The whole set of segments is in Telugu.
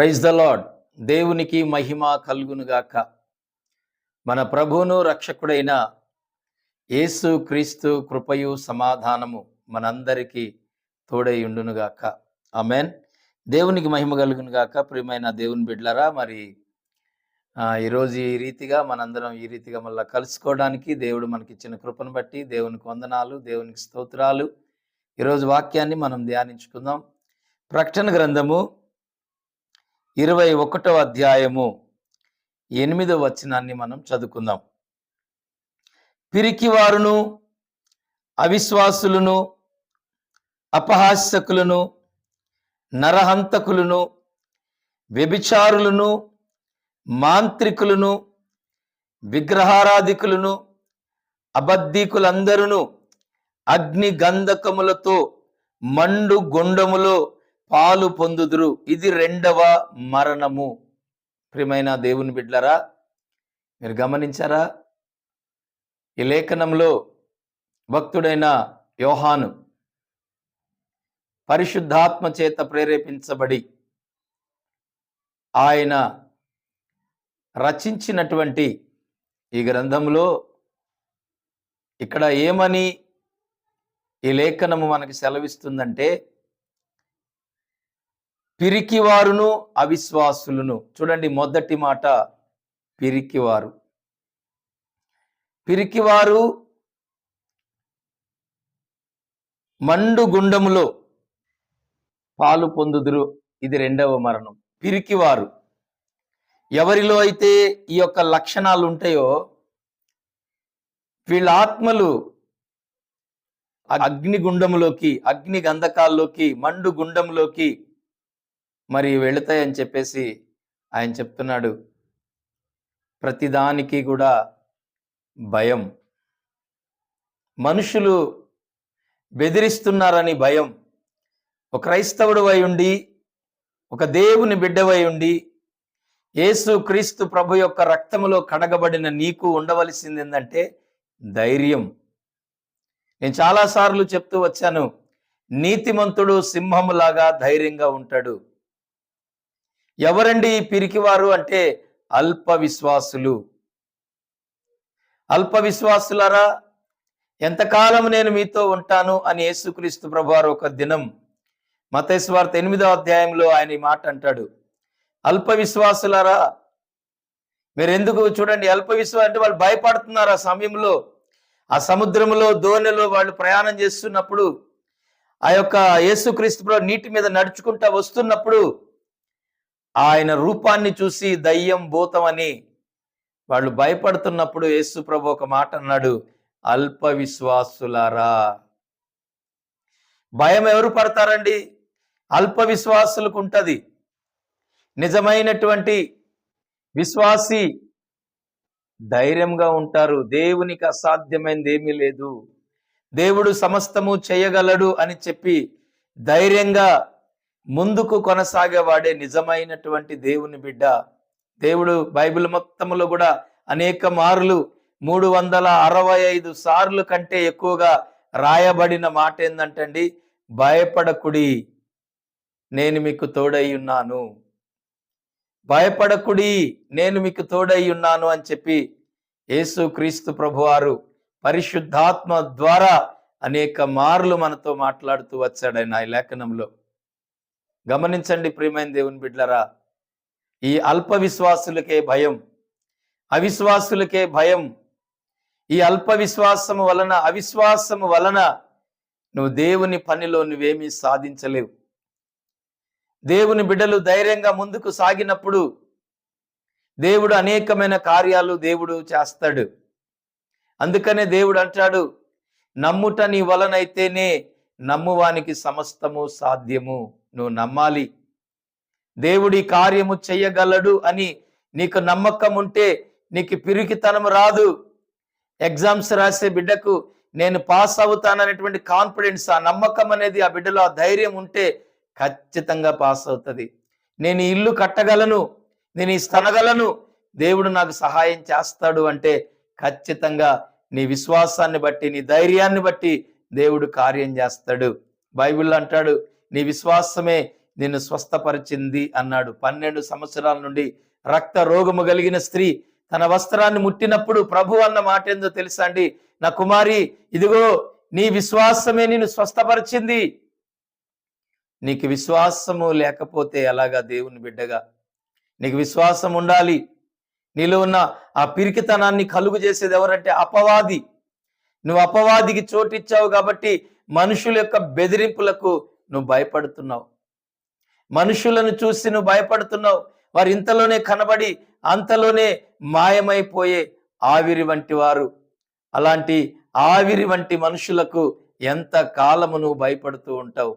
Praise the lord. దేవునికి మహిమ కలుగునుగాక. మన ప్రభువును రక్షకుడైన యేసు క్రీస్తు కృపయు సమాధానము మనందరికీ తోడై ఉండునుగాక. ఆమేన్. దేవునికి మహిమ కలుగునుగాక. ప్రియమైన దేవుని బిడ్డలారా, మరి ఈరోజు ఈ రీతిగా మనందరం ఈ రీతిగా మళ్ళీ కలుసుకోవడానికి దేవుడు మనకిచ్చిన కృపను బట్టి దేవునికి వందనాలు, దేవునికి స్తోత్రాలు. ఈరోజు వాక్యాన్ని మనం ధ్యానించుకుందాం. ప్రకటన గ్రంథము 21వ అధ్యాయము 8వ వచనాన్ని మనం చదువుకుందాం. పిరికివారును, అవిశ్వాసులను, అపహాస్యకులను, నరహంతకులను, వ్యభిచారులను, మాంత్రికులను, విగ్రహారాధికులను, అబద్ధీకులందరూ అగ్ని గంధకములతో మండు గుండములో పాలు పొందుదురు. ఇది రెండవ మరణము. ప్రియమైన దేవుని బిడ్డలారా, మీరు గమనించారా? ఈ లేఖనంలో భక్తుడైన యోహాను పరిశుద్ధాత్మ చేత ప్రేరేపించబడి ఆయన రచించినటువంటి ఈ గ్రంథంలో ఇక్కడ ఏమని ఈ లేఖనము మనకి సెలవిస్తుందంటే, పిరికివారును, అవిశ్వాసులను. చూడండి, మొదటి మాట పిరికివారు. పిరికివారు మండు గుండములో పాలు పొందుదురు. ఇది రెండవ మరణం. పిరికివారు ఎవరిలో అయితే ఈ యొక్క లక్షణాలు ఉంటాయో వీళ్ళ ఆత్మలు అగ్నిగుండములోకి, అగ్ని గంధకాల్లోకి, మండు గుండంలోకి మరి వెళుతాయని చెప్పేసి ఆయన చెప్తున్నాడు. ప్రతిదానికి కూడా భయం. మనుషులు బెదిరిస్తున్నారని భయం. ఒక క్రైస్తవుడు అయి ఉండి, ఒక దేవుని బిడ్డవై ఉండి, యేసు క్రీస్తు ప్రభు యొక్క రక్తములో కడగబడిన నీకు ఉండవలసింది ఏంటంటే ధైర్యం. నేను చాలాసార్లు చెప్తూ వచ్చాను, నీతిమంతుడు సింహములాగా ధైర్యంగా ఉంటాడు. ఎవరండి పిరికివారు అంటే అల్ప విశ్వాసులు. అల్ప విశ్వాసులారా, ఎంతకాలం నేను మీతో ఉంటాను అని యేసుక్రీస్తు ప్రభువారు ఒక దినం మత్తయి సువార్త 8వ అధ్యాయంలో ఆయన ఈ మాట అంటాడు. అల్ప విశ్వాసులారా, మీరు ఎందుకు చూడండి, అల్ప విశ్వాసం అంటే వాళ్ళు భయపడుతున్నారు. ఆ సమయంలో ఆ సముద్రంలో దోణిలో వాళ్ళు ప్రయాణం చేస్తున్నప్పుడు, ఆ యొక్క యేసుక్రీస్తు ప్రభు నీటి మీద నడుచుకుంటా వస్తున్నప్పుడు ఆయన రూపాన్ని చూసి దయ్యం భూతమని వాళ్ళు భయపడుతున్నప్పుడు యేసు ప్రభు ఒక మాట అన్నాడు, అల్ప విశ్వాసులారా. భయం ఎవరు పడతారండి? అల్ప విశ్వాసులకు ఉంటది. నిజమైనటువంటి విశ్వాసి ధైర్యంగా ఉంటారు. దేవునికి అసాధ్యమైనది ఏమీ లేదు, దేవుడు సమస్తము చేయగలడు అని చెప్పి ధైర్యంగా ముందుకు కొనసాగేవాడే నిజమైనటువంటి దేవుని బిడ్డ. దేవుడు బైబిల్ మొత్తములో కూడా అనేక మార్లు 365 సార్లు కంటే ఎక్కువగా రాయబడిన మాట ఏంటంటండి, భయపడకుడి, నేను మీకు తోడై ఉన్నాను. భయపడకుడి, నేను మీకు తోడై ఉన్నాను అని చెప్పి యేసు క్రీస్తు ప్రభువారు పరిశుద్ధాత్మ ద్వారా అనేక మార్లు మనతో మాట్లాడుతూ వచ్చాడైన ఈ లేఖనంలో. గమనించండి ప్రియమైన దేవుని బిడ్డలారా, ఈ అల్ప విశ్వాసులకే భయం, అవిశ్వాసులకే భయం. ఈ అల్ప విశ్వాసము వలన, అవిశ్వాసము వలన నువ్వు దేవుని పనిలో నువ్వేమీ సాధించలేవు. దేవుని బిడ్డలు ధైర్యంగా ముందుకు సాగినప్పుడు దేవుడు అనేకమైన కార్యాలు దేవుడు చేస్తాడు. అందుకనే దేవుడు అంటాడు, నమ్ముట నీ వలనైతేనే నమ్మువానికి సమస్తము సాధ్యము. నువ్వు నమ్మాలి, దేవుడి కార్యము చెయ్యగలడు అని నీకు నమ్మకం ఉంటే నీకు పిరికితనం రాదు. ఎగ్జామ్స్ రాసే బిడ్డకు నేను పాస్ అవుతాననేటువంటి కాన్ఫిడెన్స్, ఆ నమ్మకం అనేది ఆ బిడ్డలో, ఆ ధైర్యం ఉంటే ఖచ్చితంగా పాస్ అవుతుంది. నేను ఈ ఇల్లు కట్టగలను, నేను ఈ స్థనగలను, దేవుడు నాకు సహాయం చేస్తాడు అంటే ఖచ్చితంగా నీ విశ్వాసాన్ని బట్టి, నీ ధైర్యాన్ని బట్టి దేవుడు కార్యం చేస్తాడు. బైబిల్ అంటాడు, నీ విశ్వాసమే నిన్ను స్వస్థపరిచింది అన్నాడు. 12 సంవత్సరాల నుండి రక్త రోగము కలిగిన స్త్రీ తన వస్త్రాన్ని ముట్టినప్పుడు ప్రభు అన్న మాట ఏందో తెలుసా అండి? నా కుమారి, ఇదిగో నీ విశ్వాసమే నిన్ను స్వస్థపరిచింది. నీకు విశ్వాసము లేకపోతే ఎలాగా దేవుని బిడ్డగా? నీకు విశ్వాసం ఉండాలి. నీలో ఉన్న ఆ పిరికితనాన్ని కలుగు చేసేది ఎవరంటే అపవాది. నువ్వు అపవాదికి చోటిచ్చావు కాబట్టి మనుషుల యొక్క బెదిరింపులకు నువ్వు భయపడుతున్నావు. మనుషులను చూసి నువ్వు భయపడుతున్నావు. వారు ఇంతలోనే కనబడి అంతలోనే మాయమైపోయే ఆవిరి వంటి వారు. అలాంటి ఆవిరి వంటి మనుషులకు ఎంత కాలము నువ్వు భయపడుతూ ఉంటావు?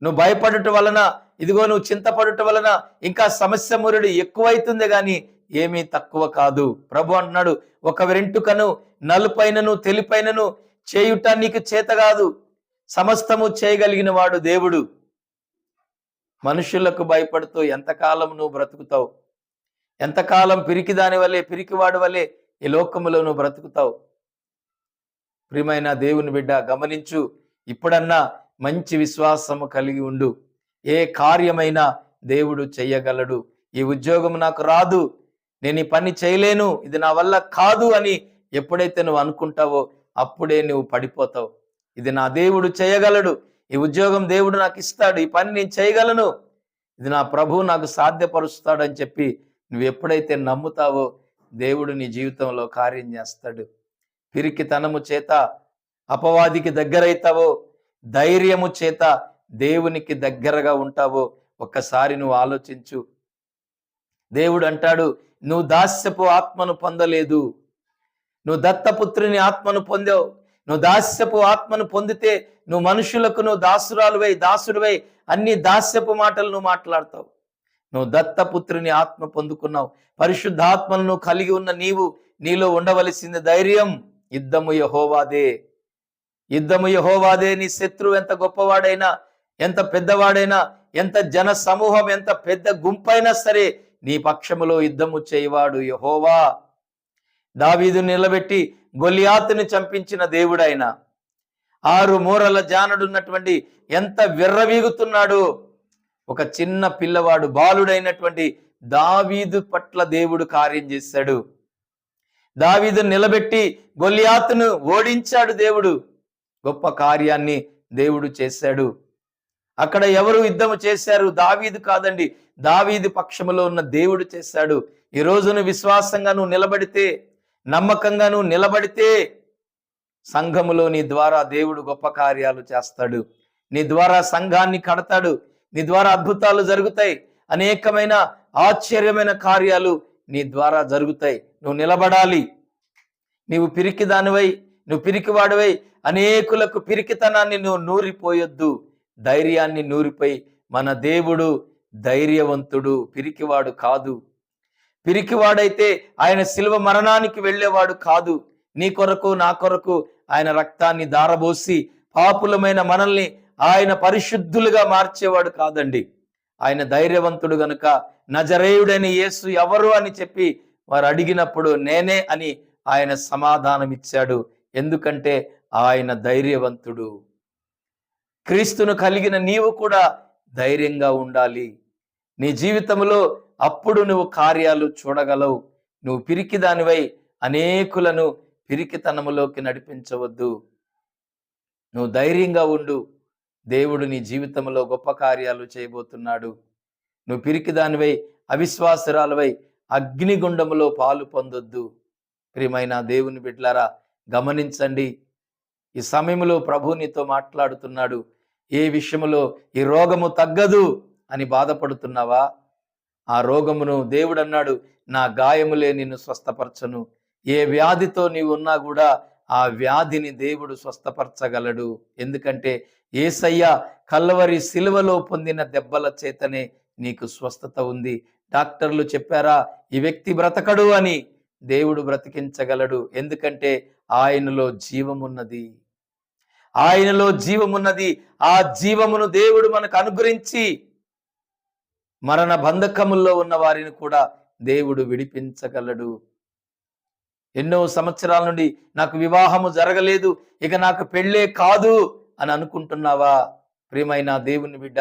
నువ్వు భయపడుట వలన, ఇదిగో నువ్వు చింతపడుట వలన ఇంకా సమస్య మురుడు ఎక్కువైతుంది కానీ ఏమీ తక్కువ కాదు. ప్రభు అంటున్నాడు, ఒక వెంట్రుకను నలుపైనను తెలిపైనను చేయుట నీకు చేత కాదు, సమస్తము చేయగలిగిన వాడు దేవుడు. మనుషులకు భయపడుతూ ఎంతకాలం నువ్వు బ్రతుకుతావు? ఎంతకాలం పిరికిదాని వల్లే, పిరికివాడి వల్లే ఈ లోకములో నువ్వు బ్రతుకుతావు? ప్రియమైన దేవుని బిడ్డ, గమనించు. ఇప్పుడన్నా మంచి విశ్వాసము కలిగి ఉండు. ఏ కార్యమైనా దేవుడు చెయ్యగలడు. ఈ ఉద్యోగం నాకు రాదు, నేను ఈ పని చేయలేను, ఇది నా వల్ల కాదు అని ఎప్పుడైతే నువ్వు అనుకుంటావో అప్పుడే నువ్వు పడిపోతావు. ఇది నా దేవుడు చేయగలడు, ఈ ఉద్యోగం దేవుడు నాకు ఇస్తాడు, ఈ పని నేను చేయగలను, ఇది నా ప్రభువు నాకు సాధ్యపరుస్తాడు అని చెప్పి నువ్వు ఎప్పుడైతే నమ్ముతావో దేవుడు నీ జీవితంలో కార్యం చేస్తాడు. పిరికితనము చేత అపవాదికి దగ్గరైతావో, ధైర్యము చేత దేవునికి దగ్గరగా ఉంటావో ఒక్కసారి నువ్వు ఆలోచించు. దేవుడు అంటాడు, నువ్వు దాస్యపు ఆత్మను పొందలేదు, నువ్వు దత్తపుత్రుని ఆత్మను పొందావు. నువ్వు దాస్యపు ఆత్మను పొందితే నువ్వు మనుషులకు నువ్వు దాసుడివై అన్ని దాస్యపు మాటలు నువ్వు మాట్లాడతావు. నువ్వు దత్తపుత్రుని ఆత్మ పొందుకున్నావు. పరిశుద్ధాత్మను నువ్వు కలిగి ఉన్న నీలో ఉండవలసింది ధైర్యం. యుద్ధము యెహోవాదే, యుద్ధము యెహోవాదే. నీ శత్రువు ఎంత గొప్పవాడైనా, ఎంత పెద్దవాడైనా, ఎంత జన సమూహం, ఎంత పెద్ద గుంపైనా సరే నీ పక్షములో యుద్ధము చేయవాడు యెహోవా. దావీదు నిలబెట్టి గొలియాతుని చంపించిన దేవుడైన, 6 మూరల జానడున్నటువంటి ఎంత విర్రవీగుతున్నాడు ఒక చిన్న పిల్లవాడు, బాలుడైనటువంటి దావీదు పట్ల దేవుడు కార్యం చేశాడు. దావీదు నిలబెట్టి గొలియాతును ఓడించాడు దేవుడు. గొప్ప కార్యాన్ని దేవుడు చేశాడు. అక్కడ ఎవరు యుద్ధము చేశారు? దావీదు కాదండి, దావీదు పక్షములో ఉన్న దేవుడు చేశాడు. ఈ రోజును విశ్వాసంగా నువ్వు నిలబడితే, నమ్మకంగా నువ్వు నిలబడితే సంఘములో నీ ద్వారా దేవుడు గొప్ప కార్యాలు చేస్తాడు. నీ ద్వారా సంఘాన్ని కడతాడు. నీ ద్వారా అద్భుతాలు జరుగుతాయి. అనేకమైన ఆశ్చర్యమైన కార్యాలు నీ ద్వారా జరుగుతాయి. నువ్వు నిలబడాలి. నీవు పిరికిదానివై, నువ్వు పిరికివాడివై అనేకులకు పిరికితనాన్ని నువ్వు నూరిపోయొద్దు. ధైర్యాన్ని నూరిపోయి, మన దేవుడు ధైర్యవంతుడు, పిరికివాడు కాదు. పిరికివాడైతే ఆయన శిలువ మరణానికి వెళ్ళేవాడు కాదు. నీ కొరకు నా కొరకు ఆయన రక్తాన్ని దారబోసి పాపులమైన మనల్ని ఆయన పరిశుద్ధులుగా మార్చేవాడు కాదండి. ఆయన ధైర్యవంతుడు గనుక నజరేయుడైన యేసు ఎవరు అని చెప్పి వారు అడిగినప్పుడు నేనే అని ఆయన సమాధానం ఇచ్చాడు. ఎందుకంటే ఆయన ధైర్యవంతుడు. క్రీస్తును కలిగిన నీవు కూడా ధైర్యంగా ఉండాలి. నీ జీవితంలో అప్పుడు నువ్వు కార్యాలు చూడగలవు. నువ్వు పిరికిదానివై అనేకులను పిరికితనములోకి నడిపించవద్దు. నువ్వు ధైర్యంగా ఉండు. దేవుడు నీ జీవితంలో గొప్ప కార్యాలు చేయబోతున్నాడు. నువ్వు పిరికిదానివై, అవిశ్వాసరాలవై అగ్నిగుండములో పాలు పొందొద్దు. ప్రియమైన దేవుని బిడ్డలారా, గమనించండి. ఈ సమయంలో ప్రభు నీతో మాట్లాడుతున్నాడు. ఏ విషయములో ఈ రోగము తగ్గదు అని బాధపడుతున్నావా? ఆ రోగమును దేవుడు అన్నాడు, నా గాయములే నిన్ను స్వస్థపరచను. ఏ వ్యాధితో నీవు ఉన్నా కూడా ఆ వ్యాధిని దేవుడు స్వస్థపరచగలడు. ఎందుకంటే యేసయ్య కల్వరి సిలువలో పొందిన దెబ్బల చేతనే నీకు స్వస్థత ఉంది. డాక్టర్లు చెప్పారా ఈ వ్యక్తి బ్రతకడు అని? దేవుడు బ్రతికించగలడు. ఎందుకంటే ఆయనలో జీవమున్నది. ఆయనలో జీవమున్నది. ఆ జీవమును దేవుడు మనకు అనుగ్రహించి మరణ బంధకముల్లో ఉన్న వారిని కూడా దేవుడు విడిపించగలడు. ఎన్నో సంవత్సరాల నుండి నాకు వివాహము జరగలేదు, ఇక నాకు పెళ్ళే కాదు అని అనుకుంటున్నావా? ప్రియమైన దేవుని బిడ్డ,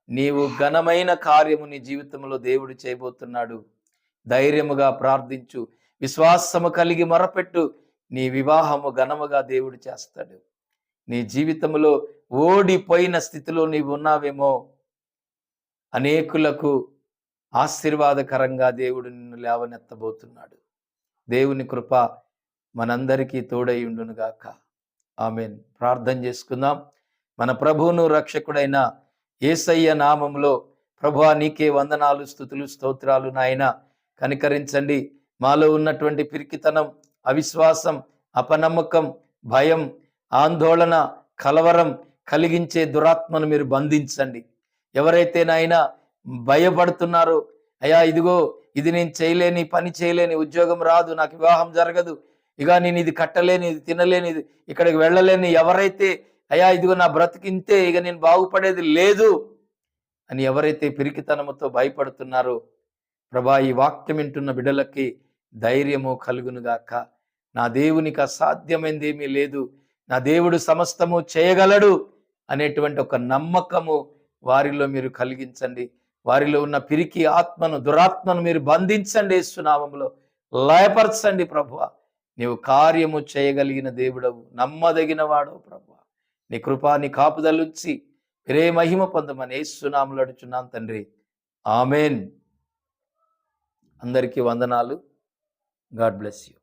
నీవు ఘనమైన కార్యము నీ జీవితంలో దేవుడు చేయబోతున్నాడు. ధైర్యముగా ప్రార్థించు, విశ్వాసము కలిగి మొరపెట్టు. నీ వివాహము ఘనముగా దేవుడు చేస్తాడు. నీ జీవితంలో ఓడిపోయిన స్థితిలో నీవు ఉన్నావేమో, అనేకులకు ఆశీర్వాదకరంగా దేవుడు నిన్ను లేవనెత్తబోతున్నాడు. దేవుని కృప మనందరికీ తోడై ఉండునుగాక. ఆమేన్. ప్రార్థన చేసుకుందాం. మన ప్రభువును రక్షకుడైన యేసయ్య నామములో, ప్రభువా నీకే వందనాలు, స్తుతులు, స్తోత్రాలు. నాయన కనికరించండి. మాలో ఉన్నటువంటి పిరికితనం, అవిశ్వాసం, అపనమ్మకం, భయం, ఆందోళన, కలవరం కలిగించే దురాత్మను మీరు బంధించండి. ఎవరైతే నాయన భయపడుతున్నారో, అయ్యా ఇదిగో ఇది నేను చేయలేని, పని చేయలేని, ఉద్యోగం రాదు, నాకు వివాహం జరగదు, ఇక నేను ఇది కట్టలేని, ఇది తినలేని, ఇది ఇక్కడికి వెళ్ళలేని, ఎవరైతే అయ్యా ఇదిగో నా బ్రతికింతే, ఇక నేను బాగుపడేది లేదు అని ఎవరైతే పిరికితనముతో భయపడుతున్నారో, ప్రభా ఈ వాక్యం వింటున్న బిడ్డలకి ధైర్యము కలుగునుగాక. నా దేవునికి అసాధ్యమైంది ఏమీ లేదు, నా దేవుడు సమస్తము చేయగలడు అనేటువంటి ఒక నమ్మకము వారిలో మీరు కలిగించండి. వారిలో ఉన్న పిరికి ఆత్మను, దురాత్మను మీరు బంధించండి. యేసు నామములో లయపరచండి. ప్రభువా నీవు కార్యము చేయగలిగిన దేవుడవు, నమ్మదగిన వాడవు. ప్రభువా నీ కృపా, నీ కాపుదలుంచి మీరే మహిమ పొందమని యేసు నామములో అడుగుచున్నాం తండ్రి. ఆమేన్. అందరికీ వందనాలు. God bless you.